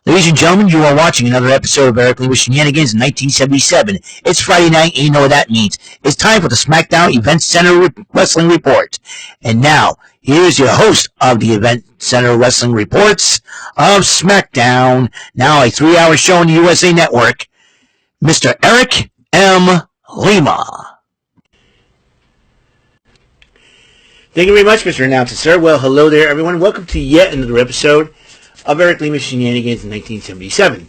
Ladies and gentlemen, you are watching another episode of Eric Lima Shenanigans in 1977. It's Friday night, and you know what that means. It's time for the SmackDown Event Center Wrestling Report. And now, here's your host of the Event Center Wrestling Reports of SmackDown, now a 3-hour show on the USA Network, Mr. Eric M. Lima. Thank you very much, Mr. Announcer, sir. Well, hello there, everyone. Welcome to yet another episode of Eric Lima Shenanigans in 1977.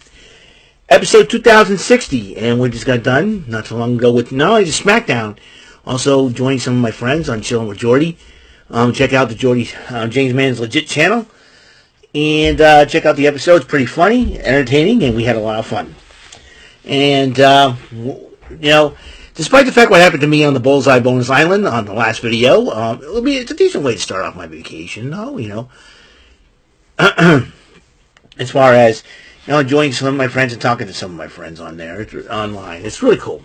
Episode 2060, and we just got done not too long ago with not only the SmackDown, also joining some of my friends on Chillin' with Jordy. Check out the Jordy James Man's Legit channel, and check out the episodes. Pretty funny, entertaining, and we had a lot of fun. And, despite the fact what happened to me on the Bullseye Bonus Island on the last video, it's a decent way to start off my vacation, though, as far as, enjoying some of my friends and talking to some of my friends on there, online. It's really cool.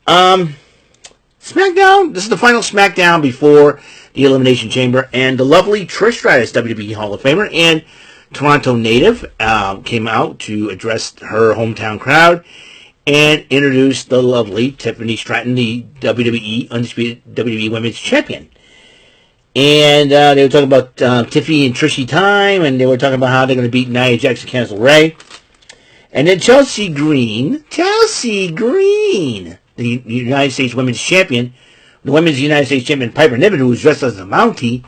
SmackDown, this is the final SmackDown before the Elimination Chamber, and the lovely Trish Stratus, WWE Hall of Famer, and Toronto native, came out to address her hometown crowd, and introduced the lovely Tiffany Stratton, the WWE Undisputed WWE Women's Champion. And they were talking about Tiffy and Trishy time, and they were talking about how they're going to beat Nia Jax and Candice LeRae. And then Chelsea Green, the United States Women's Champion, the Women's United States Champion Piper Niven, who was dressed as a Mountie,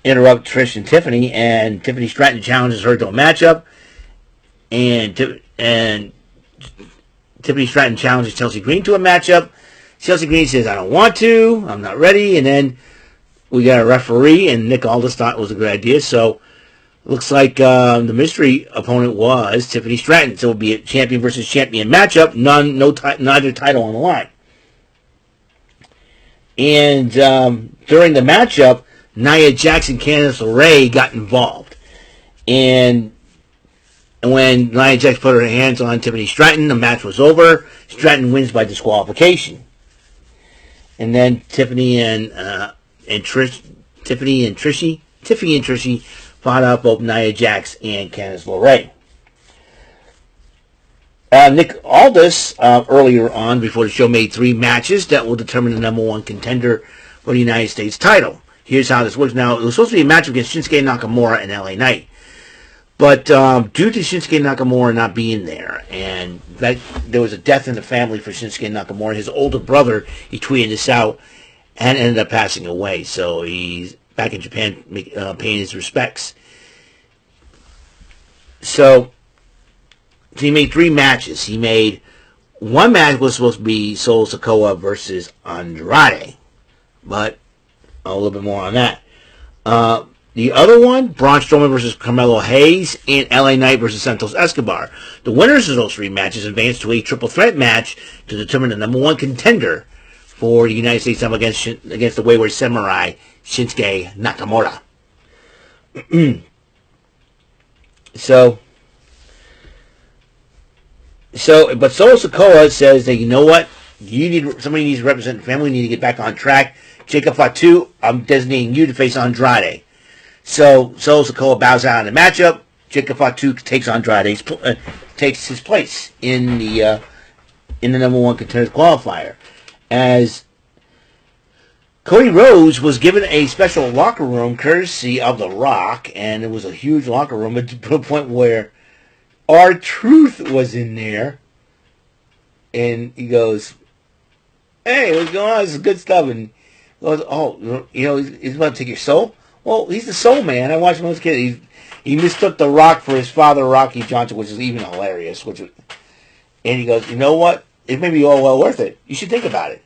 interrupt Trish and Tiffany, and Tiffany Stratton challenges her to a matchup, and Tiffany Stratton challenges Chelsea Green to a matchup. Chelsea Green says, I don't want to, I'm not ready, and then we got a referee, and Nick Aldis thought it was a good idea, so looks like the mystery opponent was Tiffany Stratton, so it'll be a champion versus champion matchup, neither title on the line. And during the matchup, Nia Jax and Candice LeRae got involved. And when Nia Jax put her hands on Tiffany Stratton, the match was over. Stratton wins by disqualification. And then Tiffany and Trishy fought out both Nia Jax and Candice LeRae. Nick Aldis, earlier on, before the show, made 3 matches that will determine the number 1 contender for the United States title. Here's how this works. Now, it was supposed to be a match against Shinsuke Nakamura and LA Knight. But due to Shinsuke Nakamura not being there, and that there was a death in the family for Shinsuke Nakamura, his older brother, he tweeted this out, and ended up passing away. So he's back in Japan paying his respects. So he made 3 matches. He made one match was supposed to be Solo Sikoa versus Andrade, but a little bit more on that. The other one, Braun Strowman versus Carmelo Hayes, and LA Knight versus Santos Escobar. The winners of those 3 matches advanced to a triple threat match to determine the number 1 contender for the United States title against the Wayward Samurai, Shinsuke Nakamura. But Solo Sikoa says that, you know what? Somebody needs to represent the family. We need to get back on track. Jacob Fatu, I'm designating you to face Andrade. So Solo Sikoa bows out in the matchup. Jacob Fatu takes takes his place in the number 1 contender qualifier. As Cody Rhodes was given a special locker room courtesy of The Rock, and it was a huge locker room to the point where R-Truth was in there, and he goes, "Hey, what's going on? This is good stuff." And he goes, "Oh, he's about to take your soul." Well, he's the soul man. I watched him when I was a kid. He mistook The Rock for his father, Rocky Johnson, which is even hilarious. And he goes, "You know what? It may be all well worth it. You should think about it."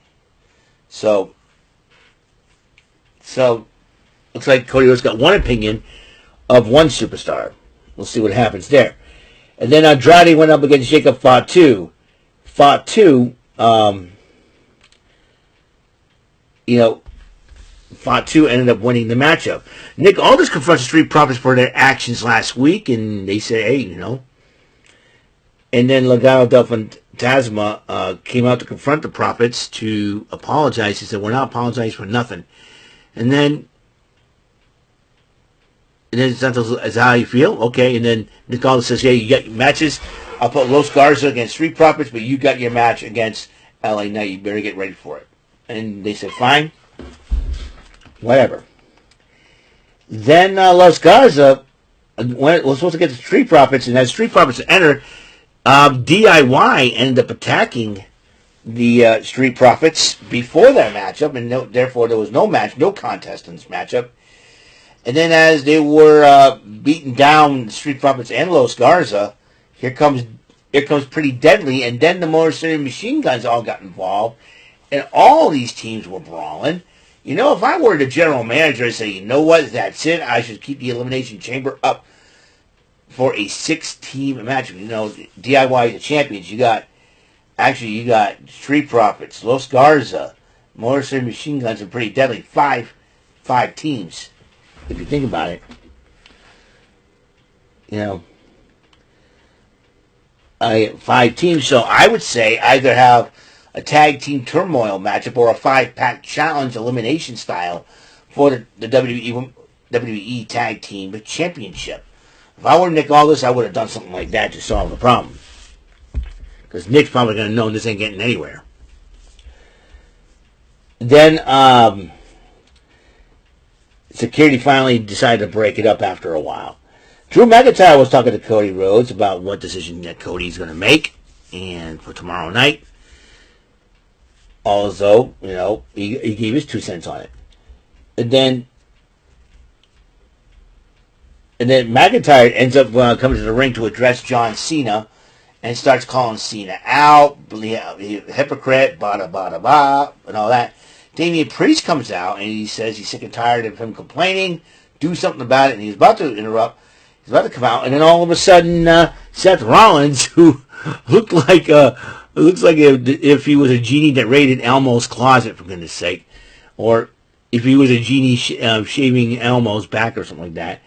So looks like Cody Rhodes got one opinion of one superstar. We'll see what happens there. And then Andrade went up against Jacob Fatu. Fatu ended up winning the matchup. Nick Aldis confronts the Street Profits for their actions last week, and they say, hey, And then Legado del Fantasma came out to confront the Profits to apologize. He said, we're not apologizing for nothing. And then And then Santos is how you feel? Okay. And then Nick Aldis says, yeah, you got your matches. I'll put Los Garza against Street Profits, but you got your match against LA Knight. You better get ready for it. And they said, fine. Whatever. Then Los Garza was supposed to get the Street Profits, and as Street Profits enter, DIY ended up attacking the Street Profits before their matchup, and therefore there was no match, no contest in this matchup. And then as they were beating down Street Profits and Los Garza, here comes Pretty Deadly, and then the Motor City Machine Guns all got involved, and all these teams were brawling. You know, if I were the general manager, I'd say, you know what, that's it. I should keep the Elimination Chamber up for a 6-team match. You know, DIY the champions. You got Street Profits, Los Garza, Motor City Machine Guns, and Pretty Deadly. Five teams, if you think about it. You know, 5 teams. So I would say either have a tag team turmoil matchup or a 5-pack challenge elimination style for the WWE Tag Team Championship. If I were Nick Aldis, I would have done something like that to solve the problem. Because Nick's probably going to know this ain't getting anywhere. Then security finally decided to break it up after a while. Drew McIntyre was talking to Cody Rhodes about what decision that Cody's going to make and for tomorrow night. Also, you know, he gave his 2 cents on it. And then McIntyre ends up coming to the ring to address John Cena and starts calling Cena out, hypocrite, bada, and all that. Damian Priest comes out and he says he's sick and tired of him complaining, do something about it, and he's about to interrupt. He's about to come out, and then all of a sudden, Seth Rollins, who looks like if he was a genie that raided Elmo's closet, for goodness sake, or if he was a genie shaving Elmo's back or something like that.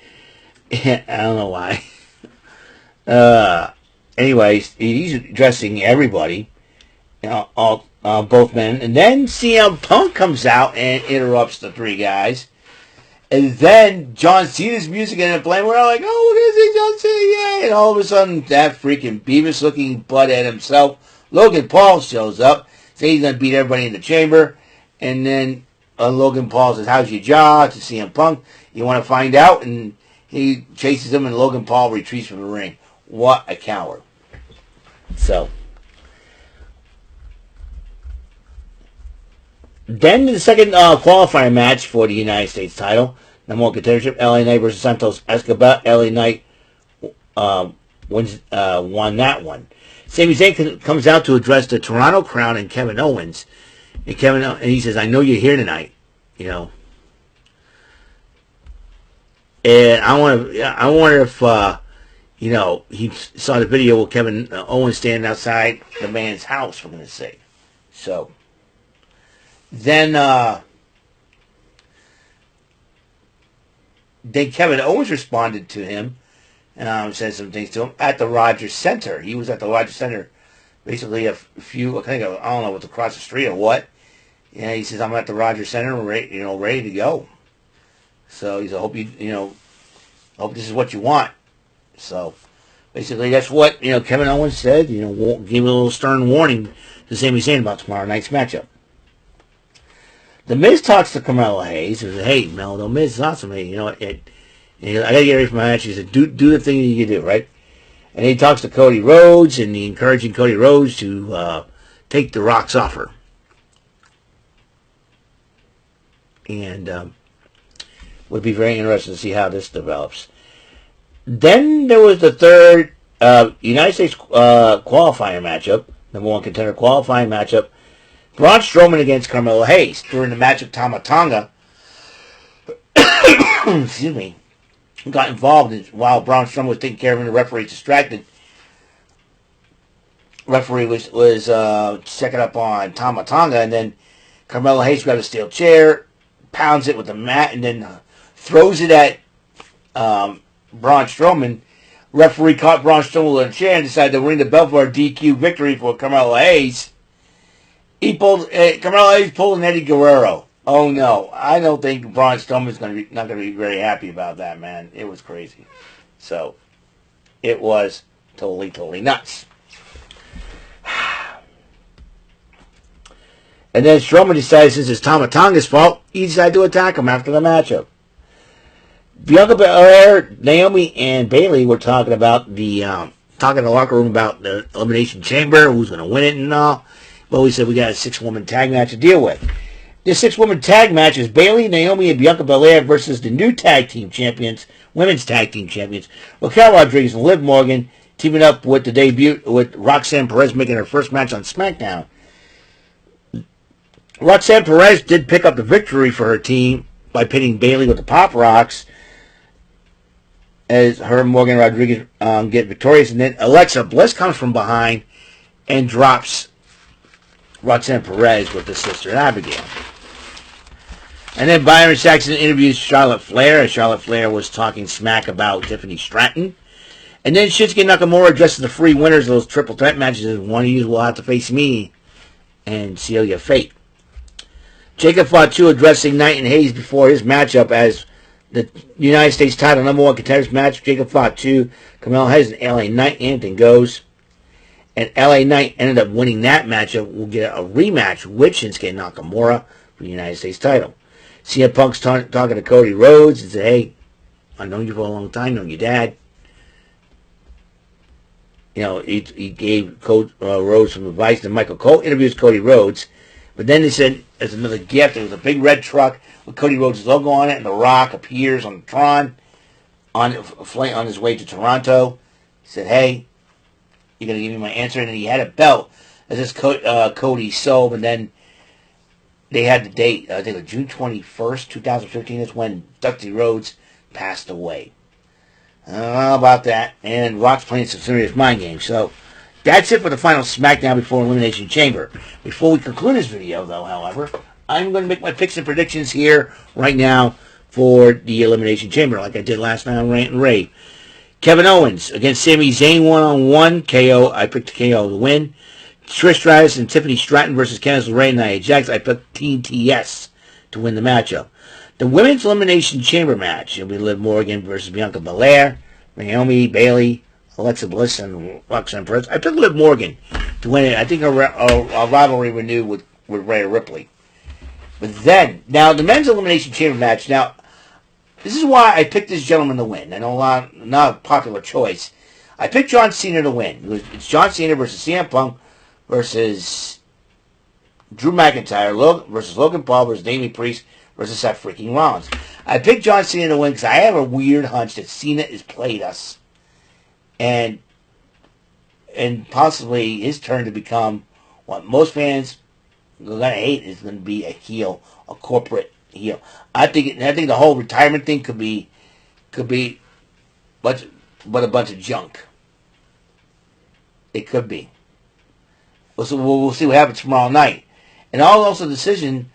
I don't know why. Anyways, he's addressing everybody, you know, all both men, and then CM Punk comes out and interrupts the 3 guys. And then John Cena's music ended up playing. We're all like, oh, look at this, John Cena, yeah. And all of a sudden, that freaking Beavis-looking butthead himself, Logan Paul, shows up. Saying he's going to beat everybody in the chamber. And then Logan Paul says, how's your jaw? To CM Punk. You want to find out? And he chases him, and Logan Paul retreats from the ring. What a coward. So. Then the second qualifier match for the United States title, number 1 contendership, LA Knight versus Santos Escobar. LA Knight won that one. Sami Zayn comes out to address the Toronto Crown and Kevin Owens. And he says, I know you're here tonight, you know. And I wonder if, you know, he saw the video with Kevin Owens standing outside the man's house, for goodness sake. So. Then Kevin Owens responded to him and said some things to him at the Rogers Center. He was at the Rogers Center basically I don't know, what's across the street or what. Yeah, he says, I'm at the Rogers Center, ready to go. So he said, hope this is what you want. So basically that's what, Kevin Owens said, gave a little stern warning to Sami Zayn about tomorrow night's matchup. The Miz talks to Carmelo Hayes and says, hey, Mel, the Miz is awesome. Hey, I got to get ready for my match. He said, do the thing you do, right? And he talks to Cody Rhodes and he's encouraging Cody Rhodes to take the Rock's offer. And would be very interesting to see how this develops. Then there was the third United States qualifying matchup, number 1 contender qualifying matchup. Braun Strowman against Carmelo Hayes. During the match of Tama Tonga, excuse me, got involved while Braun Strowman was taking care of him. The referee distracted. Referee was checking up on Tama Tonga, and then Carmelo Hayes grabbed a steel chair, pounds it with the mat, and then throws it at Braun Strowman. Referee caught Braun Strowman with a chair and decided to ring the bell for a DQ victory for Carmelo Hayes. Carmelo Hayes pulled an Eddie Guerrero. Oh no, I don't think Braun Strowman's not going to be very happy about that, man. It was crazy. So, it was totally nuts. And then Strowman decides, since it's Tama Tonga's fault, he decided to attack him after the matchup. Bianca Belair, Naomi, and Bayley were talking about talking in the locker room about the Elimination Chamber, who's going to win it and all. But we said we got a 6-woman tag match to deal with. This 6-woman tag match is Bayley, Naomi, and Bianca Belair versus the new tag team champions, women's tag team champions, Raquel Rodriguez and Liv Morgan, teaming up with the debut with Roxanne Perez making her first match on SmackDown. Roxanne Perez did pick up the victory for her team by pinning Bayley with the Pop Rocks, as her and Morgan Rodriguez get victorious. And then Alexa Bliss comes from behind and drops Roxanne Perez with his sister Abigail. And then Byron Saxton interviews Charlotte Flair, as Charlotte Flair was talking smack about Tiffany Stratton. And then Shinsuke Nakamura addresses the free winners of those triple threat matches, and one of you will have to face me and seal your fate. Jacob Fatu addressing Knight and Hayes before his matchup as the United States title #1 contenders match. Jacob Fatu, Kamel Hayes, and LA Knight. Anything goes. And LA Knight ended up winning that matchup. We'll get a rematch with Shinsuke Nakamura for the United States title. CM Punk's talking to Cody Rhodes and said, hey, I've known you for a long time, known your dad. You know, he gave Rhodes some advice. Then Michael Cole interviews Cody Rhodes. But then they said, as another gift, there was a big red truck with Cody Rhodes' logo on it, and The Rock appears on Tron on his way to Toronto. He said, hey, you're going to give me my answer? And then he had a belt that says Cody sold, and then they had the date, I think June 21st, 2015 is when Dusty Rhodes passed away. I don't know about that. And Rock's playing some serious mind games. So that's it for the final SmackDown before Elimination Chamber. Before we conclude this video, though, however, I'm going to make my picks and predictions here right now for the Elimination Chamber, like I did last night on Rant and Rave. Kevin Owens against Sami Zayn one-on-one. KO. I picked KO to win. Trish Stratus and Tiffany Stratton versus Candice LeRae and Nia Jax. I picked Team TS to win the matchup. The Women's Elimination Chamber match. It'll be Liv Morgan versus Bianca Belair, Naomi, Bayley, Alexa Bliss, and Roxanne Perez. I picked Liv Morgan to win it. I think a rivalry renewed with Rhea Ripley. But then, now the Men's Elimination Chamber match. Now, this is why I picked this gentleman to win. I know not a popular choice. I picked John Cena to win. It's John Cena versus CM Punk versus Drew McIntyre versus Logan Paul versus Damian Priest versus Seth freaking Rollins. I picked John Cena to win because I have a weird hunch that Cena has played us. And possibly his turn to become what most fans are going to hate is going to be a heel, a corporate heel. I think the whole retirement thing could be but a bunch of junk. It could be. We'll see what happens tomorrow night. And also the decision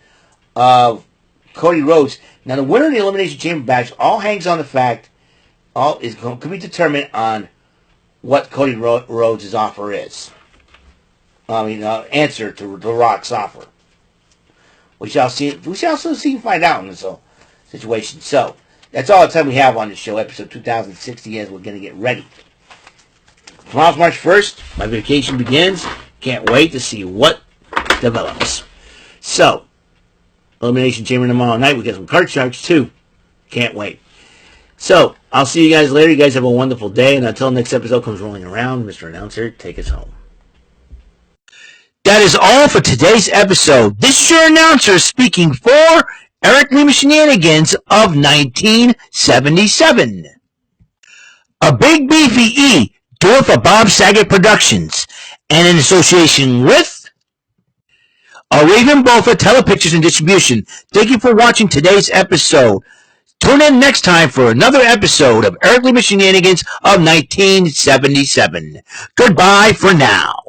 of Cody Rhodes. Now, the winner of the Elimination Chamber match all hangs on the fact, could be determined on what Cody Rhodes' offer is. Answer to The Rock's offer. We shall see. We shall see and find out in this whole situation. So, that's all the time we have on this show, episode 2060, as we're going to get ready. Tomorrow's March 1st. My vacation begins. Can't wait to see what develops. So, Elimination Chamber tomorrow night. We got some card sharks too. Can't wait. So, I'll see you guys later. You guys have a wonderful day. And until next episode comes rolling around, Mr. Announcer, take us home. That is all for today's episode. This is your announcer speaking for Eric Lima Shenanigans of 1977. A Big Beefy E, doing for Bob Saget Productions, and in association with a Raven Bofa Telepictures and Distribution. Thank you for watching today's episode. Tune in next time for another episode of Eric Lima Shenanigans of 1977. Goodbye for now.